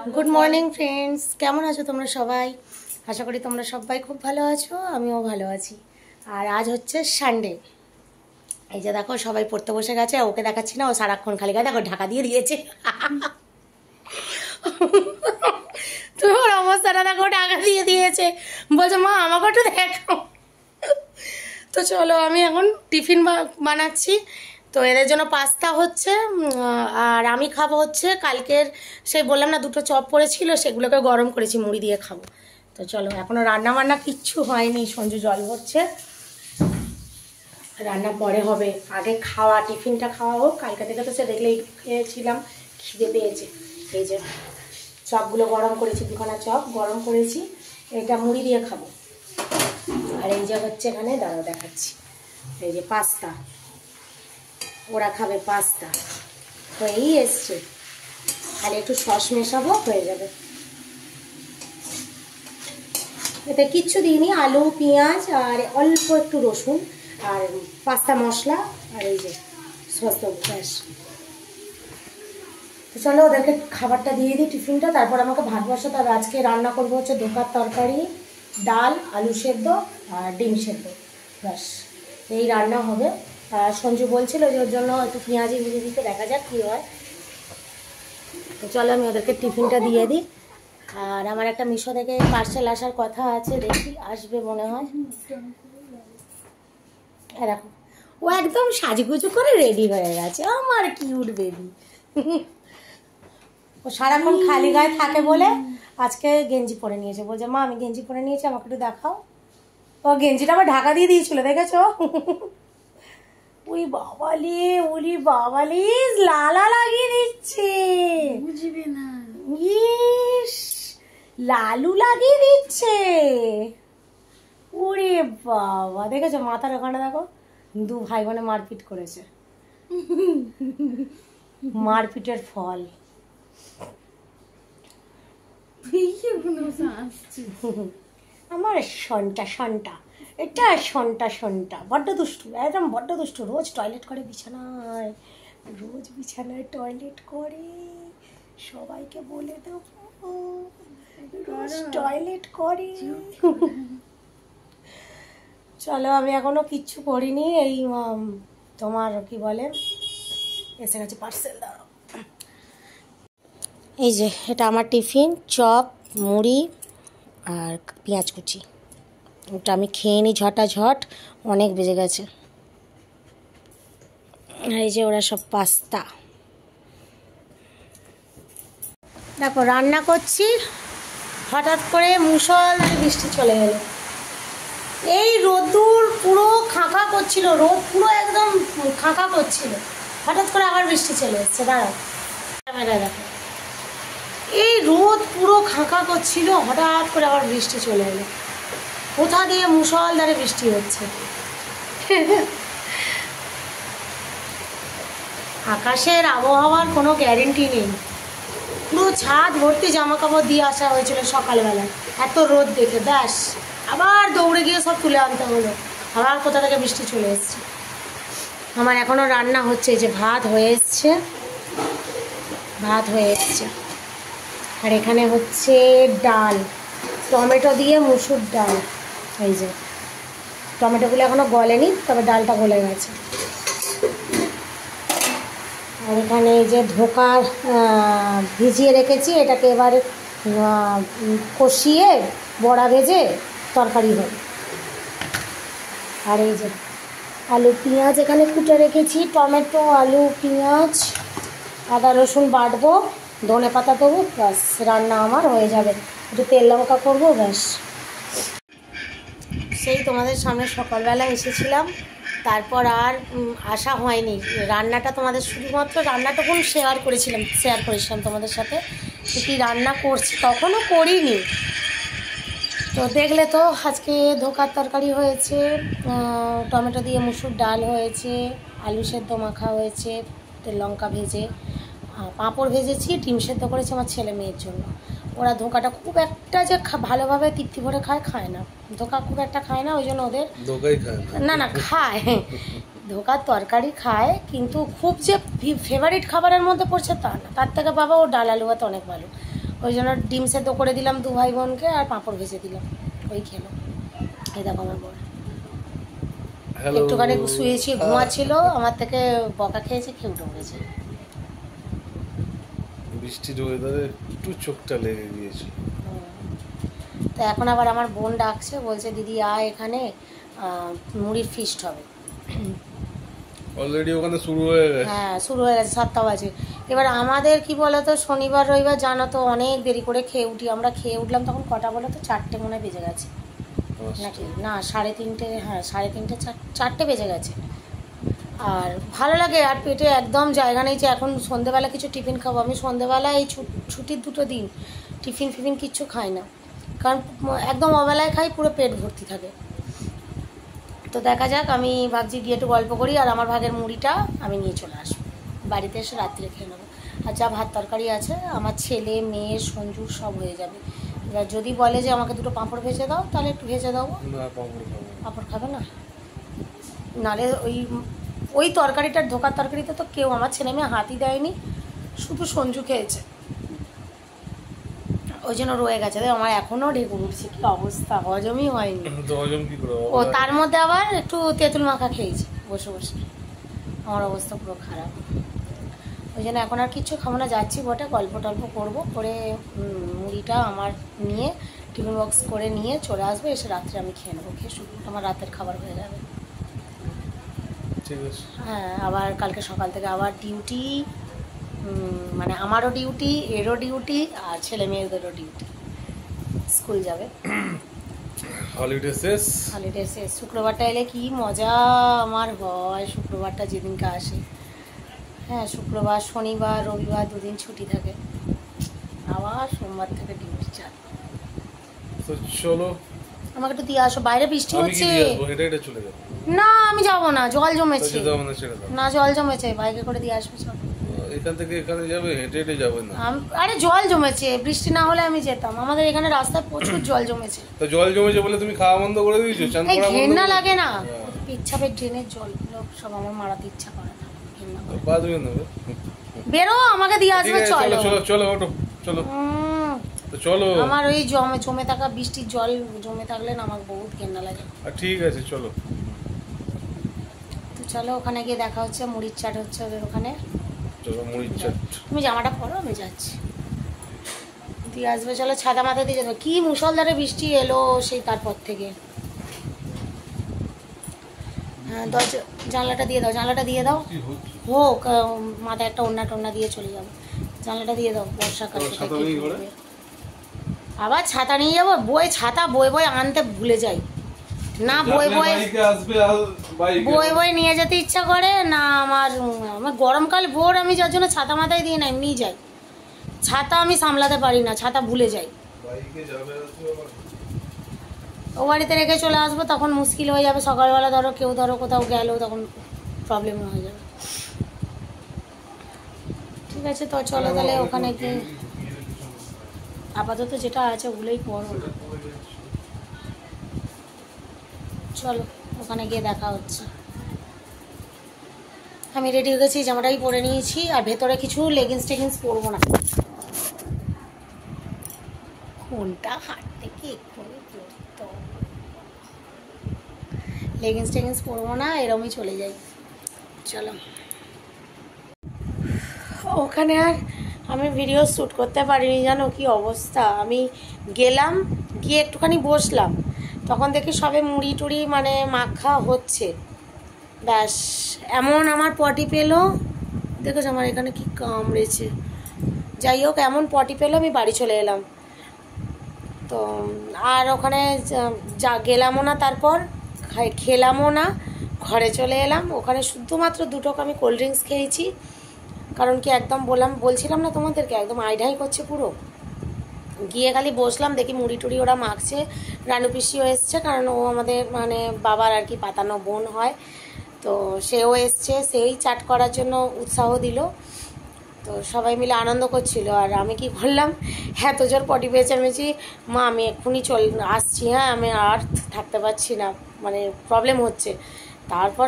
Good morning friends केमन आछो तोमरा सबाई आशा करी तोमरा सबाई खूब भालो आछो आमिओ भालो आछि। और आज होच्छे सानडे এই যে দেখো সবাই পড়তে বসে গেছে ওকে দেখাচ্ছি না ও সারাক্ষণ খালি গায়ে দেখো ঢাকা দিয়ে দিয়েছে তোমার অবস্থাটা দেখো ঢাকা দিয়ে দিয়েছে বলছে মা আমাকে একটু দেখো। তো চলো আমি এখন টিফিন বানাচ্ছি তো এদের জন্য পাস্তা হচ্ছে আর আমি খাবো হচ্ছে কালকের সেই বললাম না দুটো চপ পড়েছিল সেগুলোকে গরম করেছি মুড়ি দিয়ে খাবো। তো চলো এখনো রান্না বান্না কিচ্ছু হয়নি সঞ্জু জল ভরছে রান্না পরে হবে আগে খাওয়া টিফিনটা খাওয়া হোক কালকে থেকে তো সে দেখলেই খেয়েছিলাম খিদে পেয়েছে। এই যে চপগুলো গরম করেছি দুখানা চপ গরম করেছি এটা মুড়ি দিয়ে খাবো। আর এই যে হচ্ছে এখানে দাঁড়াও দেখাচ্ছি এই যে পাস্তা ওরা খাবে পাস্তা হয়েই এসছে খালি একটু সস মেশাবো হয়ে যাবে। এতে কিচ্ছু দিইনি আলু পেঁয়াজ আর অল্প একটু রসুন আর পাস্তা মশলা আর এই যে সস ব্যাস। তো চলো ওদেরকে খাবারটা দিয়ে দিই টিফিনটা তারপর আমাকে ভাত বসাতে হবে। আজকে রান্না করবো হচ্ছে ধোকার তরকারি ডাল আলু সেদ্ধ আর ডিম সেদ্ধ ব্যাস এই রান্না হবে। আর সঞ্জু বলছিল যে ওর জন্য একটু পেঁয়াজি ভেজে দিতে দেখা যাক কী হয়। তো চলো আমি ওদেরকে টিফিনটা দিয়ে দিই। আর আমার একটা মিশো থেকে পার্সেল আসার কথা আছে দেখি আসবে মনে হয়। দেখো ও একদম সাজুগুজু করে রেডি হয়ে গেছে আমার কিউট বেবি। ও সারাক্ষণ খালি গায়ে থাকে বলে আজকে গেঞ্জি পরে নিয়েছে বলছে মা আমি গেঞ্জি পরে নিয়েছি আমাকে একটু দেখাও। ও গেঞ্জিটা আবার ঢাকা দিয়ে দিয়েছিল দেখেছো ওই বাবালি লালা লাগিয়ে দিচ্ছে বুঝবে না ইস লালু লাগিয়ে দিচ্ছে ওরে বাবা দেখেছো মাথার ওখানে দেখো দু ভাই বোনে মারপিট করেছে মারপিটের ফল। আমার সন্টা এটা সন্টা বড্ড দুষ্টু একদম বড্ড দুষ্টু রোজ টয়লেট করে বিছানায় রোজ বিছানায় টয়লেট করে সবাইকে বলে দেবো রোজ টয়লেট করে। চলো আমি এখনো কিচ্ছু করিনি এই তোমার কি বলে এসে গেছে পার্সেল দাঁড়াও। এই যে এটা আমার টিফিন চপ মুড়ি আর পেঁয়াজ কুচি ওটা আমি খেয়ে নিই ঝটাঝট অনেক বেজে গেছে। এই যে ওরা সব পাস্তা দেখো রান্না করছি হঠাৎ করে মুষলধারে বৃষ্টি চলে গেল। এই রোদ্দুর পুরো খাঁকা করছিল রোদ পুরো একদম খাঁকা করছিল হঠাৎ করে আবার বৃষ্টি চলে এসছে দাঁড়াও ক্যামেরা দেখো এই রোদ পুরো খাঁকা করছিল হঠাৎ করে আবার বৃষ্টি চলে এলো কোথা দিয়ে মুষলধারে বৃষ্টি হচ্ছে। আকাশের আবহাওয়ার কোনো গ্যারেন্টি নেই পুরো ছাদ ভর্তি জামা কাপড় দিয়ে আসা হয়েছিল সকালবেলায় এত রোদ দেখে ব্যাস আবার দৌড়ে গিয়ে সব তুলে আনতে হলো আবার কোথা থেকে বৃষ্টি চলে এসছে। আমার এখনও রান্না হচ্ছে যে ভাত হয়ে এসছে আর এখানে হচ্ছে ডাল টমেটো দিয়ে মুসুর ডাল এই যে টমেটোগুলো এখনও গলেনি তবে ডালটা গলে গেছে। আর এখানে এই যে ধোকা ভিজিয়ে রেখেছি এটাকে এবার কষিয়ে বড়া ভেজে তরকারি হবে। আর এই যে আলু পেঁয়াজ এখানে কুটে রেখেছি টমেটো আলু পেঁয়াজ আদা রসুন বাটবো ধনে পাতা দেবো ব্যাস রান্না আমার হয়ে যাবে একটু তেল লঙ্কা করবো ব্যাস। সেই তোমাদের সামনে সকালবেলা এসেছিলাম তারপর আর আসা হয়নি রান্নাটা তোমাদের শুধুমাত্র রান্নাটুকুন শেয়ার করেছিলাম তোমাদের সাথে কি রান্না করছি তখনও করিনি। তো দেখলে তো আজকে ধোকার তরকারি হয়েছে টমেটো দিয়ে মুসুর ডাল হয়েছে আলু সেদ্ধ মাখা হয়েছে তেল লঙ্কা ভেজে পাঁপড় ভেজেছি ডিম সেদ্ধ করেছি আমার ছেলে মেয়ের জন্য। ওরা ধোকাটা খুব একটা যে ভালোভাবে তৃপ্তি ভরে খায় না ধোকা খুব একটা খায় না ওই জন্য ওদের না খায় ধোকার তরকারি খায় কিন্তু খুব যে ফেভারিট খাবারের মধ্যে পড়ছে তা না তার থেকে বাবা ও ডাল আলু ভাত অনেক ভালো ওই জন্য ডিম সেদ্ধ করে দিলাম 2 ভাই বোনকে, আর পাঁপড় ভেজে দিলাম, ওই খেলো। এই দেখো আমার বর একটুখানি শুয়েছি, ঘুমাচ্ছিল, আমার থেকে বকা খেয়েছে, খেয়ে উঠে পড়েছে। বৃষ্টির ওয়েদারে একটু চোখটা লেগে গিয়েছে। তো এখন আবার আমার বোন ডাকছে, বলছে দিদি আয় এখানে মুড়ির ফিস্ট হবে। অলরেডি ওখানে শুরু হয়ে গেছে। হ্যাঁ শুরু হয়ে গেছে, 7টা বাজে। এবার আমাদের কি বলতো, শনিবার রবিবার জানো তো অনেক দেরি করে খেয়ে উঠি। আমরা খেয়ে উঠলাম তখন কটা বলো তো, 4টে মনে বেজে গেছে নাকি, না 3:30, হ্যাঁ 3:30 4টে বেজে গেছে। আর ভালো লাগে, আর পেটে একদম জায়গা নেই যে এখন সন্ধেবেলা কিছু টিফিন খাবো। আমি সন্ধেবেলা এই ছুটির 2 দিন টিফিন ফিফিন কিচ্ছু খাই না, কারণ একদম অবেলায় খাই, পুরো পেট ভর্তি থাকে। তো দেখা যাক, আমি ভাবছি গিয়ে একটু গল্প করি, আর আমার ভাগের মুড়িটা আমি নিয়ে চলে আসবো, বাড়িতে এসে রাত্রে খেয়ে নেবো। আর যা ভাত তরকারি আছে আমার ছেলে মেয়ে সঞ্জুর সব হয়ে যাবে। এবার যদি বলে যে আমাকে 2টো পাঁপড় ভেজে দাও, তাহলে একটু ভেজে দাও। পাঁপড় খাবে না, নালে ওই তরকারিটার, ধোকার তরকারিতে তো কেউ আমার ছেলে মেয়ে হাতই দেয়নি, শুধু সঞ্জু খেয়েছে, ওই জন্য রয়ে গেছে। আমার এখনো ঢেকুর উঠছে, কি অবস্থা, হজমই হয়নি। ও তার মধ্যে আবার একটু তেঁতুল মাখা খেয়েছি বসে বসে, আমার অবস্থা পুরো খারাপ। ওই জন্য এখন আর কিচ্ছু খাবো না, যাচ্ছি বটে, গল্প টল্প করবো, করে মুড়িটা আমার নিয়ে টিফিন বক্স করে নিয়ে চলে আসবো, এসে রাত্রে আমি খেয়ে নেবো, খেয়ে শুধু আমার রাতের খাবার হয়ে যাবে। হ্যাঁ আবার কালকে সকাল থেকে আবার ডিউটি, মানে আমারও ডিউটি, এরও ডিউটি, আর ছেলে মেয়েদেরও ডিউটি, স্কুল যাবে। হলিডে শেষ, শুক্রবারটা এলে কি মজা আমার হয়, শুক্রবারটা যেদিনকে আসে। হ্যাঁ শুক্রবার শনিবার রবিবার 2 দিন ছুটি থাকে, আবার সোমবার থেকে ডিউটি চালু। তো চলো আমাকে একটু দিয়ে আসো, বাইরে বৃষ্টি হচ্ছে। না আমি যাবো না, জল জমেছে। না জল জমেছে, বাইকে করে দিয়ে আসবে। চলো এখান থেকে এখানে যাবে, হেঁটে হেঁটে যাবে না। আরে জল জমেছে, বৃষ্টি না হলে আমি যেতাম, আমাদের এখানে রাস্তায় প্রচুর জল জমেছে। তো জল জমেছে বলে তুমি খাওয়া বন্ধ করে দিয়েছো? চান করা বন্ধ? ঘেন্না লাগে না, পিচ্ছাপের ড্রেনের জলগুলো সব আমার মারাতে ইচ্ছা করে না, ঘেন্না করে। বাদবে না, বেরো, আমাকে দিয়ে আসবে। চলো চলো চলো ওঠো, চলো তো চলো। আমার ওই জমে থাকা বৃষ্টির জল জমে থাকলে না আমার বহুত ঘেন্না লাগে। ঠিক আছে চলো। তো চলো ওখানে গিয়ে দেখা হচ্ছে, মুড়ির চাট হচ্ছে ওদের ওখানে। চলো মুড়ির চাট। তুমি জামাটা পরো, আমি যাচ্ছি, দিয়ে আসবে। চলো ছাতা মাথা দিয়ে যাবে, কি মুষলধারে বৃষ্টি এলো সেই তারপর থেকে। হ্যাঁ জানলাটা দিয়ে দাও, জানলাটা দিয়ে দাও, হোক মাথায় একটা ওড়না দিয়ে চলে যাবো, জানলাটা দিয়ে দাও। বর্ষাকাল আবার ছাতা নিয়ে যাবো, ছাতা বই আনতে ভুলে যাই না, বই নিয়ে যেতে ইচ্ছা করে না আমার। গরমকাল ভোর আমি যার জন্য ছাতা মাথায় দিয়ে না এমনিই যাই, ছাতা আমি সামলাতে পারি না, ছাতা ভুলে যাই। ও বাড়িতে রেখে চলে আসবো, তখন মুশকিল হয়ে যাবে। সকালবেলা ধরো কেউ কোথাও গেল, তখন প্রবলেম হয়ে যাবে। ঠিক আছে তো চলো তাহলে ওখানে গিয়ে আপাতত যেটা আছে ওগুলোই পড়ো না। চলো ওখানে গিয়ে দেখা হচ্ছে। আমি রেডি হয়ে গেছি, জামাটাই পরে নিয়েছি, আর ভেতরে কিছু লেগিংস টেগিংস পরবো না। কোনটা হাট থেকে এক্ষুনি পরতো, লেগিংস টেগিংস পরবো না, এরমই চলে যাই। চলো ওখানে আর আমি ভিডিও শ্যুট করতে পারিনি, জানো কি অবস্থা। আমি গেলাম, গিয়ে একটুখানি বসলাম, তখন দেখি সবে মুড়ি টুড়ি মানে মাখা হচ্ছে, ব্যাস এমন আমার পটি পেলো। দেখেছো আমার এখানে কি কামড়েছে, যাই হোক এমন পটি পেলো, আমি বাড়ি চলে এলাম। তো আর ওখানে গেলামও না, তারপর খেলামও না, ঘরে চলে এলাম। ওখানে শুধুমাত্র 2 টোক আমি কোল্ড ড্রিঙ্কস খেয়েছি, কারণ কি একদম বলছিলাম না তোমাদেরকে, একদম আইঢাই করছে পুরো। গিয়ে খালি বসলাম, দেখি মুড়ি টুড়ি ওরা মাখছে, রানু পিসিও এসছে, কারণ ও আমাদের মানে বাবার আর কি পাতানো বোন হয়, তো সেও এসছে, সেই চাট করার জন্য উৎসাহ দিল। তো সবাই মিলে আনন্দ করছিল, আর আমি কি করলাম, এত জোর পটি পেয়েছে, আমি মা আমি এক্ষুনি আসছি, হ্যাঁ আমি আর থাকতে পারছি না, মানে প্রবলেম হচ্ছে। তারপর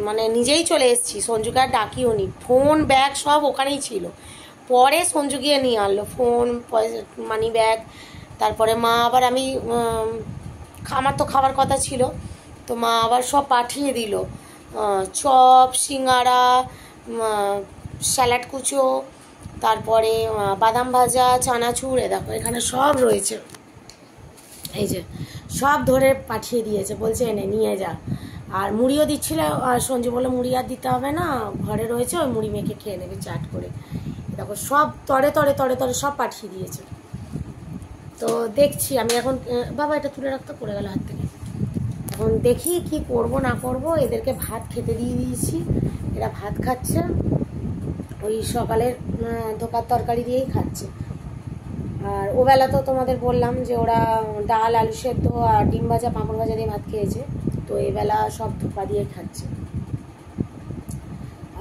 মানে নিজেই চলে এসেছি, সঞ্জুকে আর ডাকিও নি, ফোন ব্যাগ সব ওখানেই ছিল, পরে সঞ্জু গিয়ে নিয়ে আনলো ফোন, পয়সা, মানি ব্যাগ। তারপরে মা আবার আমার তো খাবার কথা ছিল, তো মা আবার সব পাঠিয়ে দিল, চপ, সিঙ্গাড়া, স্যালাড কুচো, তারপরে বাদাম ভাজা, চানাচুর, দেখো এখানে সব রয়েছে, এই যে সব ধরে পাঠিয়ে দিয়েছে, বলছে এনে নিয়ে যা। আর মুড়িও দিচ্ছিল, আর সঞ্জু বললো মুড়ি আর দিতে হবে না, ঘরে রয়েছে, ওই মুড়ি মেখে খেয়ে নেবে চাট করে। দেখো সব তরে তরে তরে তরে সব পাঠিয়ে দিয়েছে। তো দেখছি আমি এখন, বাবা এটা তুলে রাখতে, পড়ে গেল হাত থেকে। এখন দেখি কি করব না করব। এদেরকে ভাত খেতে দিয়ে দিয়েছি, এরা ভাত খাচ্ছে, ওই সকালের ধোকার তরকারি দিয়েই খাচ্ছে। আর ওবেলা তো তোমাদের বললাম যে ওরা ডাল, আলু সেদ্ধ আর ডিম ভাজা, পাঁপড় ভাজা দিয়ে ভাত খেয়েছে, তো এবেলা সব ধোকা দিয়ে খাচ্ছে।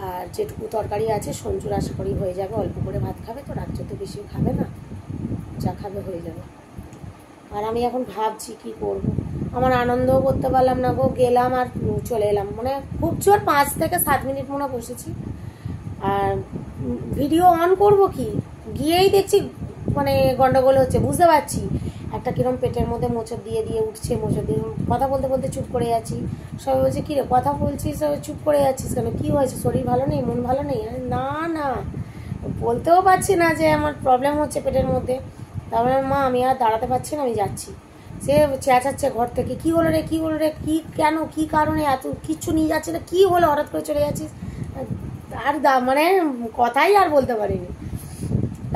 আর যেটুকু তরকারি আছে সঞ্জুর আশা করি হয়ে যাবে, অল্প করে ভাত খাবে তো, রাত্রে তো বেশি খাবে না, যা খাবে হয়ে যাবে। আর আমি এখন ভাবছি কি করব, আমার আনন্দও করতে পারলাম না গো, গেলাম আর চলে এলাম, মানে খুব জোর 5 থেকে 7 মিনিট মনে বসেছি। আর ভিডিও অন করব কি, গিয়েই দেখছি মানে গন্ডগোল হচ্ছে, বুঝতে পারছি একটা কিরম পেটের মধ্যে মোচড় দিয়ে দিয়ে উঠছে, মোচড় দিয়ে কথা বলতে বলতে চুপ করে যাচ্ছি। সবাই বলছে কী রে কথা বলছিস, চুপ করে যাচ্ছিস কেন, কী হয়েছে, শরীর ভালো নেই, মন ভালো নেই? না না, বলতেও পারছি না যে আমার প্রবলেম হচ্ছে পেটের মধ্যে। তারপরে মা আমি আর দাঁড়াতে পারছি না, আমি যাচ্ছি। সে চেঁচাচ্ছে ঘর থেকে, কী হলো রে, কী হলো রে, কী কেন, কী কারণে, এত কিচ্ছু নিয়ে যাচ্ছে না, কী হলো হঠাৎ করে চলে যাচ্ছিস? আর মানে কথাই আর বলতে পারিনি।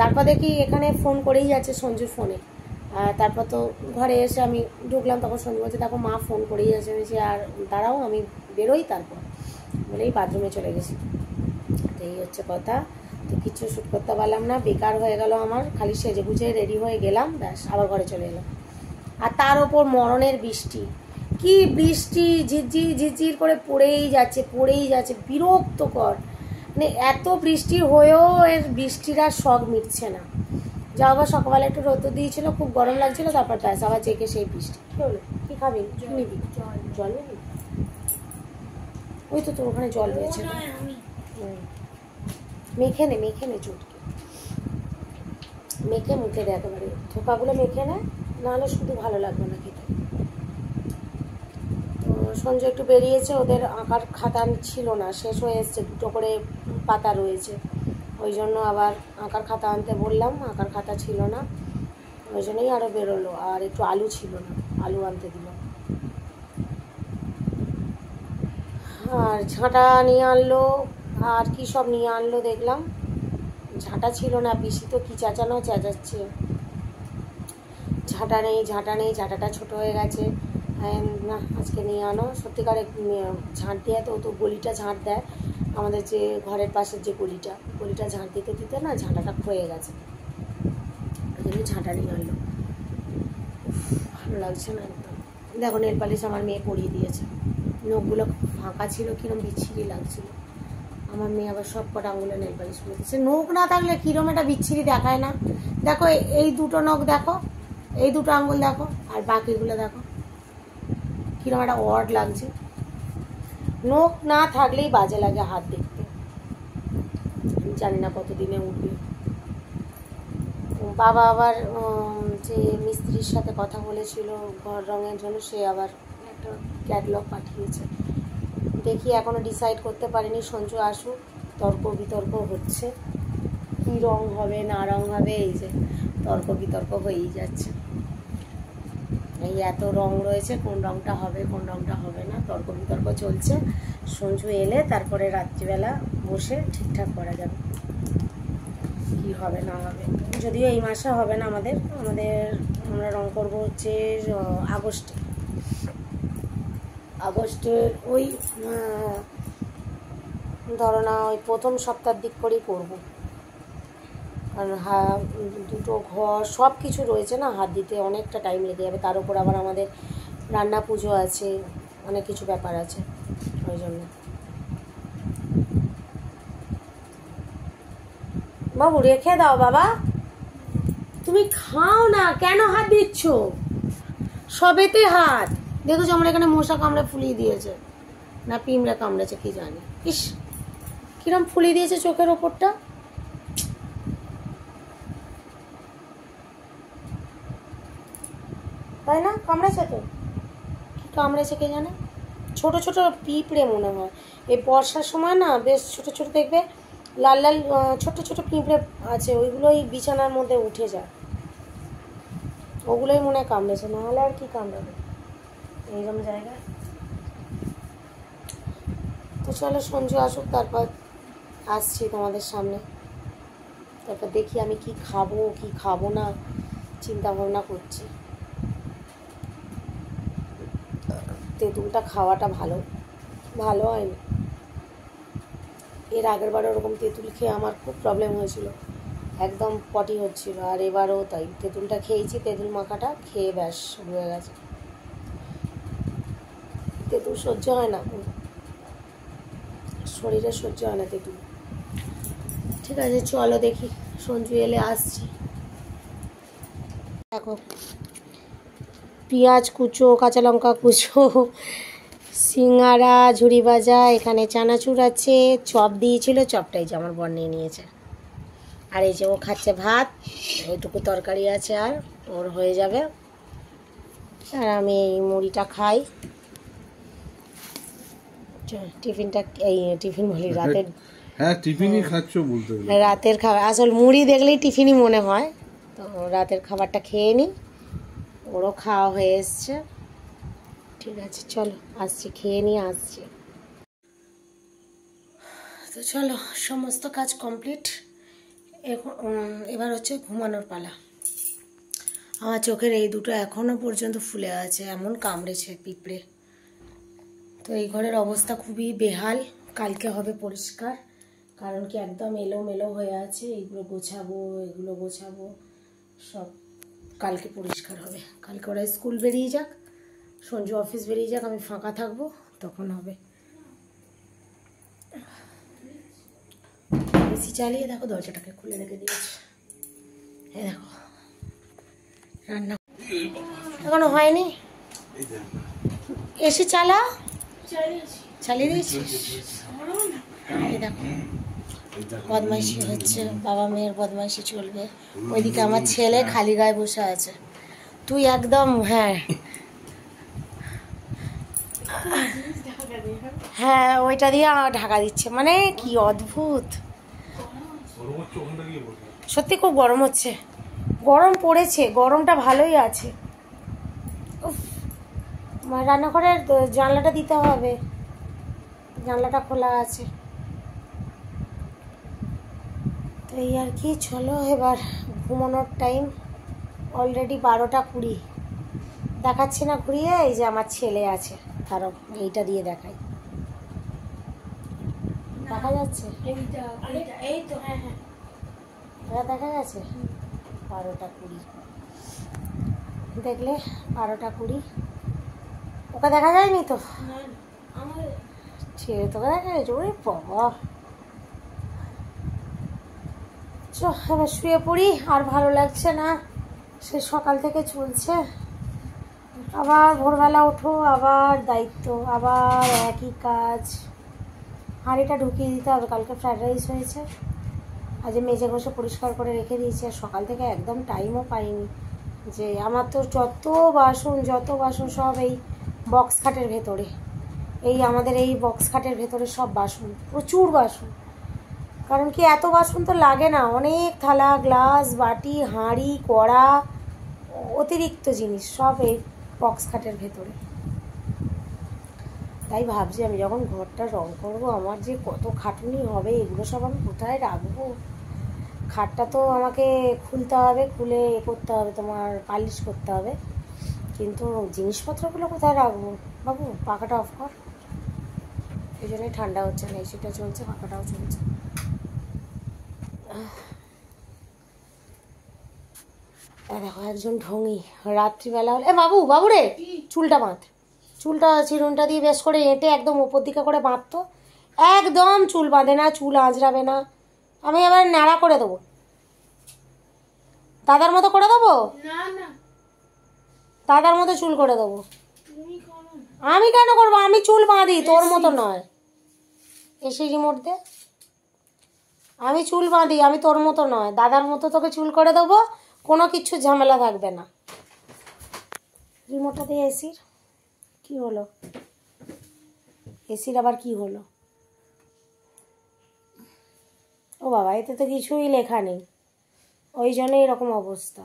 তারপর দেখি এখানে ফোন করেই যাচ্ছে সঞ্জুর ফোনে। তারপর তো ঘরে এসে আমি ঢুকলাম, তখন সঞ্জু বলছে দেখো মা ফোন করেই যাচ্ছে। আমি আর দাঁড়াও আমি বেরোই, তারপর বলেই বাথরুমে চলে গেছি। তো এই হচ্ছে কথা। তো কিছু শ্যুট করতে পারলাম না, বেকার হয়ে গেল আমার, খালি সেজে গুজে রেডি হয়ে গেলাম, ব্যাস আবার ঘরে চলে এলাম। আর তার ওপর মরণের বৃষ্টি, কি বৃষ্টি, ঝিরঝির ঝিরঝির করে পড়েই যাচ্ছে, বিরক্তকর। মানে এত বৃষ্টি হয়েও এর বৃষ্টির আর শখ মিটছে না। যা আবার সকালবেলা একটু রোদ দিয়েছিল, খুব গরম লাগছিল, তারপর ব্যাস আবার জেগে সেই বৃষ্টি। কী হলো, কী খাবি, নিবি জল নিবি? ওই তো তোর ওখানে জল রয়েছে, মেখে নে চুটকে মেখে মুখে দে, একেবারে থোকাগুলো মেখে নে, নাহলে শুধু ভালো লাগবে না খেতে। তো সঞ্জয় একটু বেরিয়েছে, ওদের আঁকার খাতা ছিল না, শেষ হয়ে এসছে, 2টো করে পাতা রয়েছে, ওই জন্য আবার আঁকার খাতা আনতে বললাম, আঁকার খাতা ছিল না, ওই জন্যই আরও বেরোলো। আর একটু আলু ছিল না, আলু আনতে দিলাম। আর ঝাঁটা নিয়ে আনলো, আর কি সব নিয়ে আনলো দেখলাম, ঝাঁটা ছিল না, পিসি তো কী চেঁচাচ্ছে, ঝাঁটা নেই, ঝাঁটাটা ছোটো হয়ে গেছে, না আজকে নিয়ে আনো। সত্যিকারে ঝাঁট দিয়ে তো গলিটা ঝাঁট দেয়, আমাদের যে ঘরের পাশের যে গলিটা ঝাঁট দিতে না ঝাঁটাটা ক্ষয়ে গেছে, ওই জন্য ঝাঁটা নিয়ে আনলো। ভালো লাগছে না একদম। দেখো নেল পালিশ আমার মেয়ে পরিয়ে দিয়েছে, নখগুলো ফাঁকা ছিল, কিরম বিচ্ছিরি লাগছিল। আমার মেয়ে আবার সব কটা আঙুলে নেল পালিশ পরিয়ে দিয়েছে। নখ না থাকলে কিরম একটা বিচ্ছিরি দেখায় না? দেখো এই 2টো নখ দেখো, এই 2টো আঙুল দেখো, আর বাকিগুলো দেখো কিরম একটা অড লাগছে। নখ না থাকলেই বাজে লাগে হাত দেখতে, আমি জানি না কতদিনে উঠবে। বাবা আবার যে মিস্ত্রির সাথে কথা বলেছিল ঘর রঙের জন্য, সে আবার একটা ক্যাটালগ পাঠিয়েছে। দেখি এখনও ডিসাইড করতে পারিনি, সঞ্জু আসুক, তর্ক বিতর্ক হচ্ছে, কী রং হবে না রং হবে, এই যে তর্ক বিতর্ক হয়েই যাচ্ছে। এই এত রং রয়েছে, কোন রংটা হবে কোন রংটা হবে না, তর্ক বিতর্ক চলছে। সঞ্জু এলে তারপরে রাত্রিবেলা বসে ঠিকঠাক করা যাবে কি হবে না হবে। যদিও এই মাসে হবে না, আমরা রং করবো হচ্ছে আগস্টের ওই ধরো না ওই প্রথম সপ্তাহের দিক করেই করবো, কারণ 2টো ঘর সব কিছু রয়েছে না, হাত দিতে অনেকটা টাইম লেগে যাবে। তার উপর আবার আমাদের রান্না পুজো আছে, অনেক কিছু ব্যাপার আছে, ওই জন্য। বাবু রেখে দাও, বাবা তুমি খাও না, কেন হাত দিচ্ছ? সবেতে হাত দেখেছো, আমার এখানে মশা কামড়ে ফুলিয়ে দিয়েছে, না পিঁমড়ে কামড়েছে কি জানি, ইস কিরম ফুলিয়ে দিয়েছে চোখের ওপরটা। তাই না? কামড়েছে তো, কি কামড়েছে কে জানে। ছোট ছোট পিঁপড়ে মনে হয়, এই বর্ষার সময় না বেশ ছোট ছোট দেখবে লাল লাল ছোট ছোট পিঁপড়ে আছে, ওইগুলোই বিছানার মধ্যে উঠে যায়, ওগুলোই মনে হয় কামড়েছে, নাহলে আর কি কামড়াবে এইরকম জায়গায়। তো চলো সঞ্জু আসুক, তারপর আসছি তোমাদের সামনে, তারপর দেখি আমি কি খাবো কি খাবো না চিন্তা ভাবনা করছি। তেঁতুলটা খাওয়াটা ভালো ভালো হয়নি, এর আগের বারে ওরকম তেঁতুল খেয়ে আমার খুব প্রবলেম হয়েছিল, একদম পটি হচ্ছিল, আর এবারও তাই তেঁতুলটা খেয়েছি, তেঁতুল মাখাটা খেয়ে ব্যাস হয়ে গেছে। তেঁতুল সহ্য হয় না, শরীরে সহ্য হয় না তেঁতুল। ঠিক আছে চলো দেখি, সঞ্জু এলে আসছি। দেখো পেঁয়াজ কুচো, কাঁচা লঙ্কা কুচো, সিঙ্গারা, ঝুড়ি ভাজা, এখানে চানাচুর আছে, চপ দিয়েছিল, চপটাই যে আমার বর নিয়ে নিয়েছে। আর এই যে ও খাচ্ছে ভাত, এইটুকু তরকারি আছে আর ওর হয়ে যাবে। আর আমি এই মুড়িটা খাই, টিফিনটা, এই টিফিন বলি রাতের, হ্যাঁ টিফিনই খাচ্ছ বলতে গেলে। রাতের খাবার, আসল মুড়ি দেখলেই টিফিনই মনে হয়। তো রাতের খাবারটা খেয়ে নিই, ওরও খাওয়া হয়ে এসছে। ঠিক আছে চলো আসছি, খেয়ে নিয়ে আসছি। তো চলো সমস্ত কাজ কমপ্লিট, এবার হচ্ছে ঘুমানোর পালা। আমার চোখের এই দুটো এখনও পর্যন্ত ফুলে আছে, এমন কামড়েছে পিঁপড়ে। তো এই ঘরের অবস্থা খুবই বেহাল, কালকে হবে পরিষ্কার, কারণ কি একদম এলোমেলো হয়ে আছে, এগুলো গোছাবো সব, কালকে পরিষ্কার হবে। কালকে ওরা স্কুল বেরিয়ে যাক, সঞ্জু অফিস বেরিয়ে যাক, আমি ফাঁকা থাকবো, তখন হবে। এসি চালিয়ে দেখো দরজাটাকে খুলে রেখে দিয়েছে, এই দেখো রান্না এখনো হয়নি, এসি চালিয়ে দিয়েছিস। এই দেখো বদমাইশি হচ্ছে, বাবা মেয়ের বদমাইশি চলবে। ওইদিকে আমার ছেলে খালি গায়ে বসে আছে, তুই একদম হ্যাঁ ওইটা দিয়ে আমার ঢাকা দিচ্ছে, মানে কি অদ্ভুত, সত্যি খুব গরম হচ্ছে, গরম পড়েছে, গরমটা ভালোই আছে। উফ, রান্নাঘরের জানলাটা দিতে হবে, জানলাটা খোলা আছে। তো এই আর কি, চলো এবার ঘুমানোর টাইম, অলরেডি 12টা 20 দেখাচ্ছি না ঘুরিয়ে, এই যে আমার ছেলে আছে, কারণ এইটা দিয়ে দেখাই, দেখা যাচ্ছে এই তো, হ্যাঁ এটা দেখা গেছে 12টা 20 দেখলে, 12টা 20 ওকে দেখা যায়নি তো, ছেড়ে তোকে দেখা গেছে, ওরে বাবা। চো এবার শুয়ে পড়ি, আর ভালো লাগছে না, সে সকাল থেকে চলছে, আবার ভোরবেলা ওঠো, আবার দায়িত্ব, আবার একই কাজ। হাঁড়িটা ঢুকিয়ে দিতে হবে, কালকে ফ্রাইড রাইস হয়েছে, আজ মেজে ঘষে পরিষ্কার করে রেখে দিয়েছি, আর সকাল থেকে একদম টাইমও পাইনি। যে আমার তো যত বাসন সব এই বক্স খাটের ভেতরে, এই আমাদের এই বক্স খাটের ভেতরে সব বাসন, প্রচুর বাসন, কারণ কি এত বাসন তো লাগে না, অনেক থালা গ্লাস বাটি হাঁড়ি কড়া অতিরিক্ত জিনিস সব এই বক্স খাটের ভেতরে। তাই ভাবছি আমি যখন ঘরটা রং করবো, আমার যে কত খাটুনি হবে, এগুলো সব আমি কোথায় রাখবো। খাটটা তো আমাকে খুলতে হবে, খুলে করতে হবে, তোমার পালিশ করতে হবে, কিন্তু জিনিসপত্রগুলো কোথায় রাখবো। বাবু পাখাটা অফ কর, এই জন্যই ঠান্ডা হচ্ছে না, এসিটা চলছে, পাখাটাও চলছে। দেখো একজন ঢঙি রাত্রিবেলা হলে, বাবু রে চুলটা বাঁধ, চুলটা চিরুনটা দিয়ে বেশ করে এঁটে একদম ওপর দিকে করে বাঁধতো, একদম চুল বাঁধে না, চুল আঁচড়াবে না, আমি আবার ন্যাড়া করে দেবো, দাদার মতো করে দেবো, দাদার মতো চুল করে দেবো। আমি কেন করবো, আমি চুল বাঁধি, তোর মতো নয়, এসি রিমোট দে, আমি চুল বাঁধি, আমি তোর মতো নয়, দাদার মতো তোকে চুল করে দেবো, কোনো কিছু ঝামেলা থাকবে না। রিমোটটা দিয়ে এসির কী হলো? এসির আবার কি হলো? ও বাবা, এতে তো কিছুই লেখা নেই, ওই জন্য এরকম অবস্থা।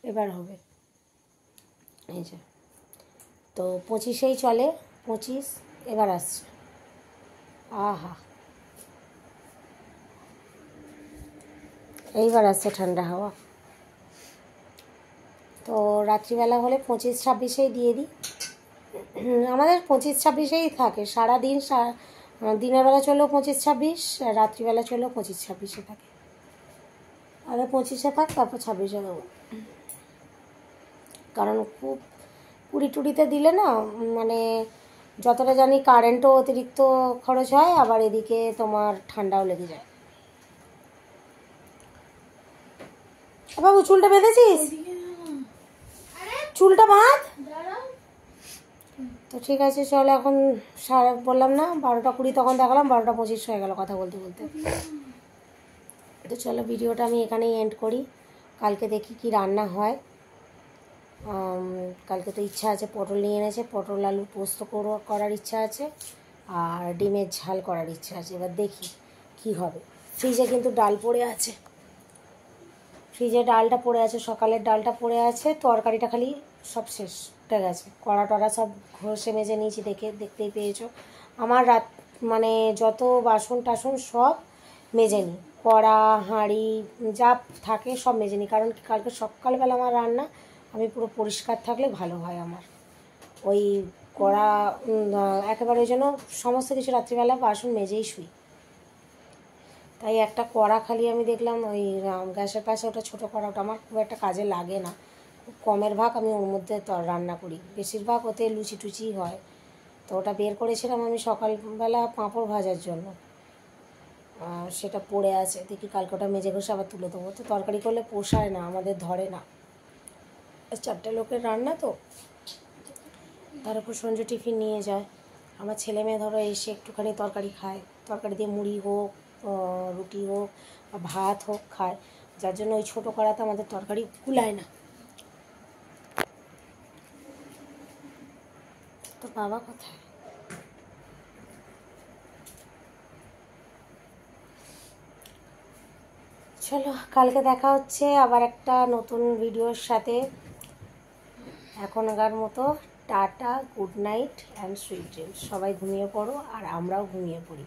এবার হবে এই যে, তো 25-এই চলে, 25 এবার আসছে। আহা, এইবার আসছে ঠান্ডা হাওয়া। তো রাত্রিবেলা হলে 25-26-এই দিয়ে দিই। আমাদের 25-26-এই থাকে সারাদিন, দিনের বেলা চলেও 25-26, আর রাত্রিবেলা চলেও 25-26-এ থাকে। আগে 25-এ থাক, তারপর 26-এ দেবো। কারণ খুব কুড়ি টুড়িতে দিলে না, মানে যতটা জানি কারেন্টও অতিরিক্ত খরচ হয়, আবার এদিকে তোমার ঠান্ডাও লেগে যায়। বাবু চুলটা বেঁধেছিস? চুলটা বাঁধ। তো ঠিক আছে, চলো এখন বললাম না 12টা 20 তখন দেখালাম, 12টা 25 হয়ে গেল কথা বলতে বলতে। তো চলো ভিডিওটা আমি এখানেই এন্ড করি। কালকে দেখি কি রান্না হয়। কালকে তো ইচ্ছা আছে, পটল নিয়ে এনেছে, পটল আলু পোস্ত করার ইচ্ছা আছে, আর ডিমের ঝাল করার ইচ্ছা আছে। এবার দেখি কি হবে। ফ্রিজে কিন্তু ডাল পড়ে আছে, ফ্রিজে ডালটা পড়ে আছে, সকালের ডালটা পড়ে আছে, তরকারিটা খালি সব শেষ উঠে গেছে। কড়া টড়া সব ঘষে মেজে নিয়েছি, দেখতেই পেয়েছো। আমার মানে যত বাসন টাসন সব মেজে নিই, কড়া হাঁড়ি যা থাকে সব মেজে নিই। কারণ কালকে সকালবেলা আমার রান্না আমি পুরো পরিষ্কার থাকলে ভালো হয় আমার। ওই কড়া একেবারে ওই জন্য সমস্ত কিছু রাত্রিবেলা বাসন মেজেই শুই। তাই একটা কড়া খালি আমি দেখলাম ওই গ্যাসের পাশে, ওটা ছোটো কড়া, ওটা আমার খুব একটা কাজে লাগে না, খুব কমের ভাগ আমি ওর মধ্যে রান্না করি, বেশিরভাগ ওতে লুচি টুচি হয়। তো ওটা বের করেছিলাম আমি সকালবেলা পাঁপড় ভাজার জন্য, সেটা পড়ে আছে। দেখি কালকে ওটা মেজে ঘষে আবার তুলে দেবো। তো তরকারি করলে পোষায় না, আমাদের ধরে না, 4টে লোকের রান্না তো। তার উপর সঞ্জু টিফিন নিয়ে যায়, আমার ছেলে মেয়ে ধরো এসে একটুখানি তরকারি খায়, তরকারি দিয়ে মুড়ি হোক রুটি হোক বা ভাত হোক খায়, যার জন্য ওই ছোটো কড়াতে আমাদের তরকারি কুলায় না। তো বাবা কোথায়? চলো কালকে দেখা হচ্ছে আবার একটা নতুন ভিডিওর সাথে। এখনকার মতো tata, good night and sweet dreams. সবাই ঘুমিয়ে পড়ো, আর আমরাও ঘুমিয়ে পড়ি।